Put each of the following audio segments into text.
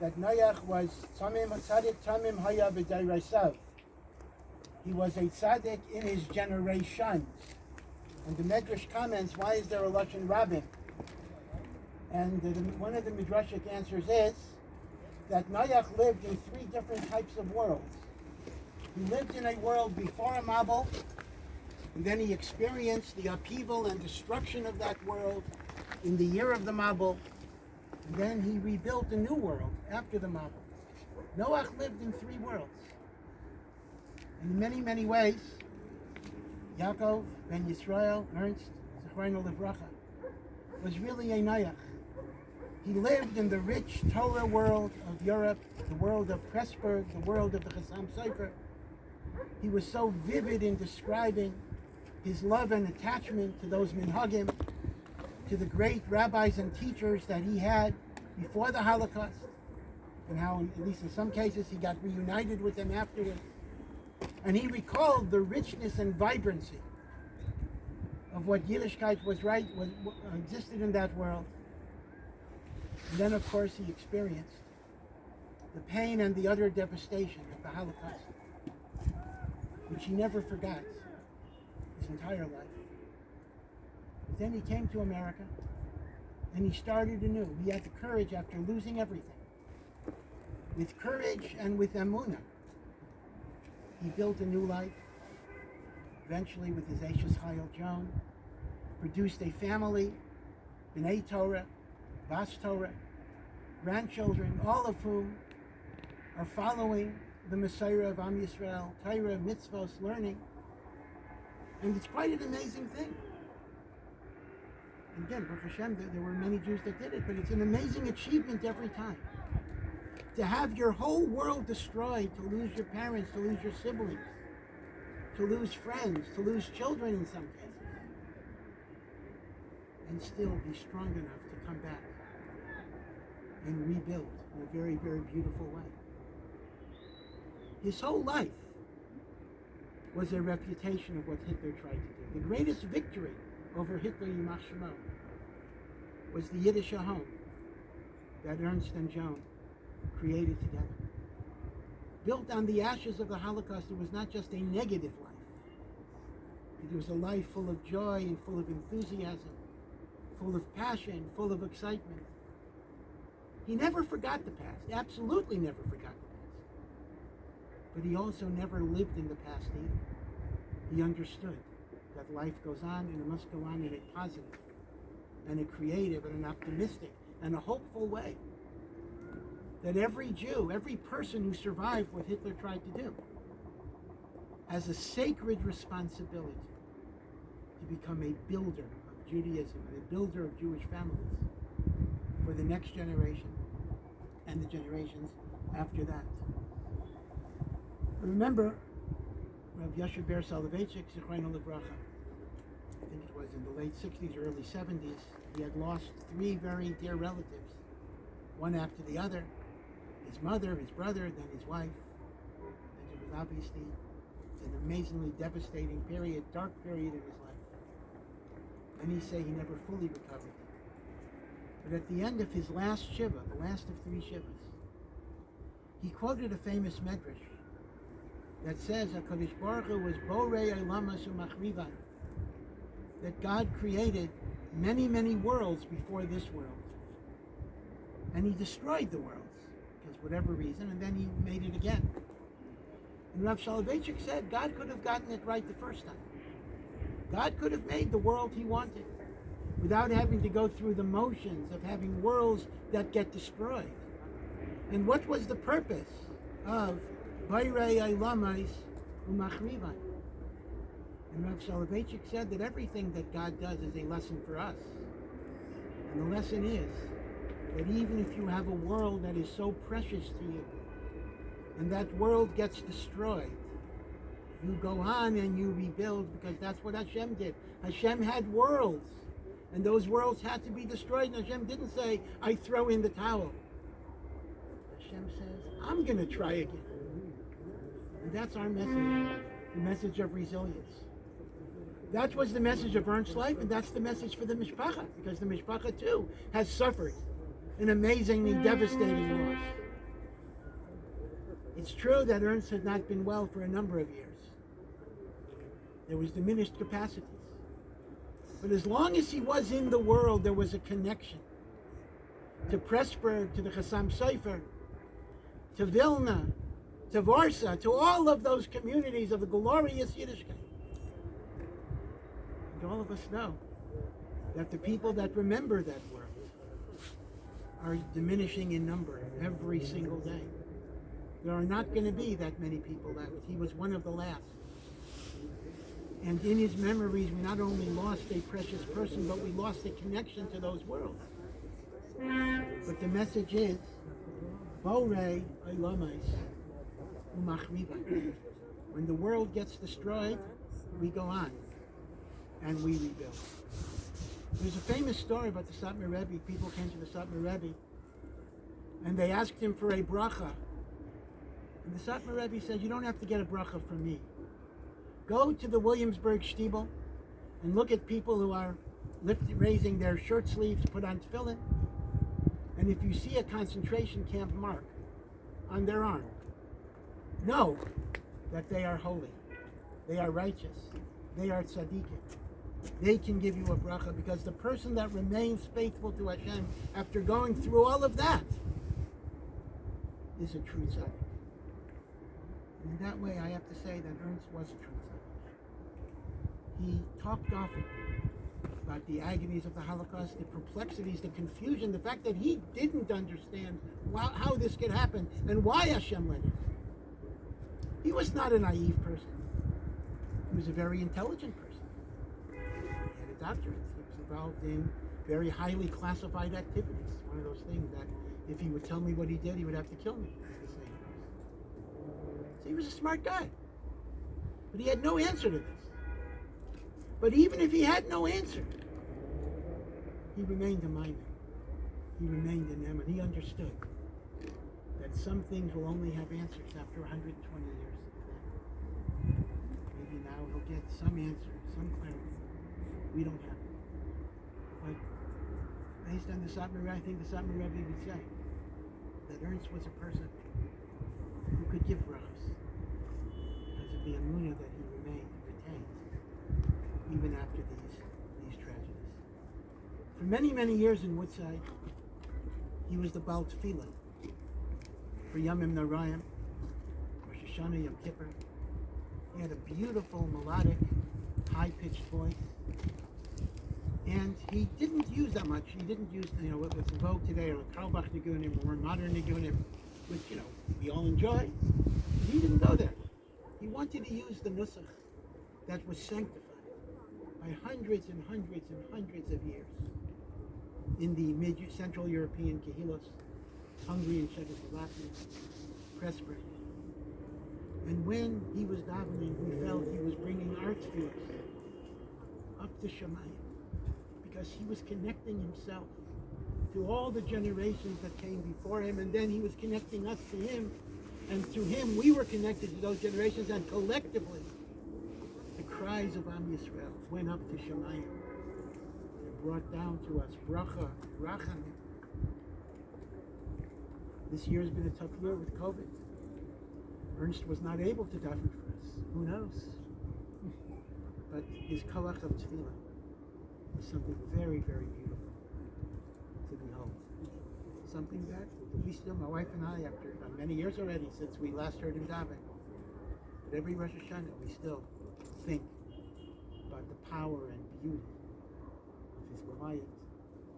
that Noach was Tzamim Tzaddik Tzamim Haya B'Dayrasav. He was a tzaddik in his generations. And the Medrash comments, why is there a Lashon Rabbin? And one of the Midrashic answers is that Noach lived in three different types of worlds. He lived in a world before a Mabul, and then he experienced the upheaval and destruction of that world in the year of the Mabul, and then he rebuilt a new world after the Mabul. Noach lived in three worlds. In many, many ways, Yaakov ben Yisrael Ernst Neugroschl was really a Noach. He lived in the rich Torah world of Europe, the world of Pressburg, the world of the Chassam Sofer. He was so vivid in describing his love and attachment to those minhagim, to the great rabbis and teachers that he had before the Holocaust, and how, at least in some cases, he got reunited with them afterwards. And he recalled the richness and vibrancy of what Yiddishkeit existed in that world. And then, of course, he experienced the pain and the utter devastation of the Holocaust, which he never forgot his entire life. But then he came to America, and he started anew. He had the courage after losing everything. With courage and with emunah, he built a new life, eventually with his Eishes Chayil Joan, produced a family, B'nai Torah, Bas Torah, grandchildren, all of whom are following the Messiah of Am Yisrael, Torah, mitzvos, learning. And it's quite an amazing thing. And again, Baruch Hashem, there were many Jews that did it, but it's an amazing achievement every time. To have your whole world destroyed, to lose your parents, to lose your siblings, to lose friends, to lose children in some cases, and still be strong enough to come back and rebuild in a very, very beautiful way. His whole life was a refutation of what Hitler tried to do. The greatest victory over Hitler, Yimach Shemo, was the Yiddish home that Ernst and Joan created together. Built on the ashes of the Holocaust, it was not just a negative life. It was a life full of joy and full of enthusiasm, full of passion, full of excitement. He never forgot the past, absolutely never forgot the past. But he also never lived in the past either. He understood that life goes on and it must go on in a positive and a creative and an optimistic and a hopeful way. That every Jew, every person who survived what Hitler tried to do, has a sacred responsibility to become a builder of Judaism and a builder of Jewish families for the next generation and the generations after that. Remember, Rabbi Yoshe Ber Soloveitchik, Zichrono Livracha, I think it was in the late 60s or early 70s, he had lost three very dear relatives, one after the other. His mother, his brother, then his wife. And it was obviously an amazingly devastating period, dark period in his life. And he say he never fully recovered. But at the end of his last shiva, the last of three shivas, he quoted a famous medrash that says, HaKadosh Baruch Hu was borei olamas umachrivan, that God created many, many worlds before this world. And he destroyed the worlds, because whatever reason, and then he made it again. And Rav Soloveitchik said God could have gotten it right the first time. God could have made the world he wanted without having to go through the motions of having worlds that get destroyed. And what was the purpose of Bayrei Eilamais Umachrivan? And Rav Soloveitchik said that everything that God does is a lesson for us. And the lesson is that even if you have a world that is so precious to you, and that world gets destroyed, you go on and you rebuild, because that's what Hashem did. Hashem had worlds, and those worlds had to be destroyed, and Hashem didn't say, I throw in the towel. Hashem says, I'm going to try again. And that's our message, the message of resilience. That was the message of Ernst's life, and that's the message for the Mishpacha, because the Mishpacha too has suffered an amazingly devastating loss. It's true that Ernst had not been well for a number of years. There was diminished capacities. But as long as he was in the world, there was a connection to Pressburg, to the Chassam Sofer, to Vilna, to Warsaw, to all of those communities of the glorious Yiddishkeit. And all of us know that the people that remember that world are diminishing in number every single day. There are not going to be that many people left. He was one of the last. And in his memories, we not only lost a precious person, but we lost a connection to those worlds. But the message is, Borei Olamais Umachriva. When the world gets destroyed, we go on and we rebuild. There's a famous story about the Satmar Rebbe. People came to the Satmar Rebbe and they asked him for a bracha. And the Satmar Rebbe said, you don't have to get a bracha from me. Go to the Williamsburg Stiebel and look at people who are raising their shirt sleeves, put on tefillin. And if you see a concentration camp mark on their arm, know that they are holy, they are righteous, they are tzaddikim. They can give you a bracha, because the person that remains faithful to Hashem after going through all of that is a true tzaddik. And in that way, I have to say that Ernst was a true tzaddik. He talked often about the agonies of the Holocaust, the perplexities, the confusion, the fact that he didn't understand how this could happen and why Hashem let it. He was not a naive person. He was a very intelligent person. He had a doctorate. He was involved in very highly classified activities. One of those things that if he would tell me what he did, he would have to kill me. So he was a smart guy. But he had no answer to this. But even if he had no answer, he remained a Maimon. He remained an Eman. He understood that some things will only have answers after 120 years. Maybe now he'll get some answer, some clarity. We don't have it. But based on the Satmar, I think the Satmar Rebbe would say that Ernst was a person who could give brachas because of the emunah that he retained even after these tragedies. For many, many years in Woodside, he was the Baal Tefillah for Yomim Narayim, Rosh Hashanah, Yom Kippur. He had a beautiful, melodic, high-pitched voice. And he didn't use that much. He didn't use, what's in vogue today, or Karlbach Nigunim, or modern Nigunim, which, we all enjoy. He didn't go there. He wanted to use the nusach that was sanctified by hundreds and hundreds and hundreds of years in the Central European Kehilos, Hungary and Czechoslovakia, Pressburg. And when he was davening, we felt he was bringing our tefillos up to Shemayim, because he was connecting himself to all the generations that came before him, and then he was connecting us to him, and through him we were connected to those generations, and collectively the cries of Am Yisrael went up to Shemayim and brought down to us bracha, rachamim. This year has been a tough year with COVID. Ernst was not able to daven for us. Who knows? But his koach of tefillah is something very, very beautiful to behold. Something that we still, my wife and I, after many years already since we last heard him daven, but every Rosh Hashanah we still think about the power and beauty of his quiet,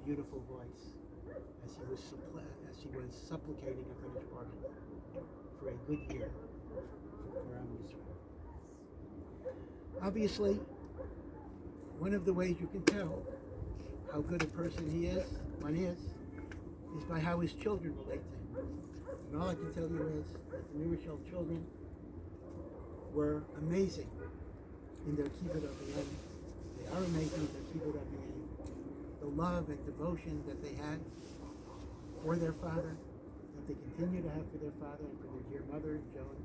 beautiful voice as he was supplicating HaKadosh Baruch Hu for a good year for Am Yisrael. Obviously, one of the ways you can tell how good a person one is by how his children relate to him. And all I can tell you is that the Neugroschl children were amazing in their kibbud aviyim. They are amazing in their kibbud aviyim. The love and devotion that they had for their father, that they continue to have for their father and for their dear mother, Joan.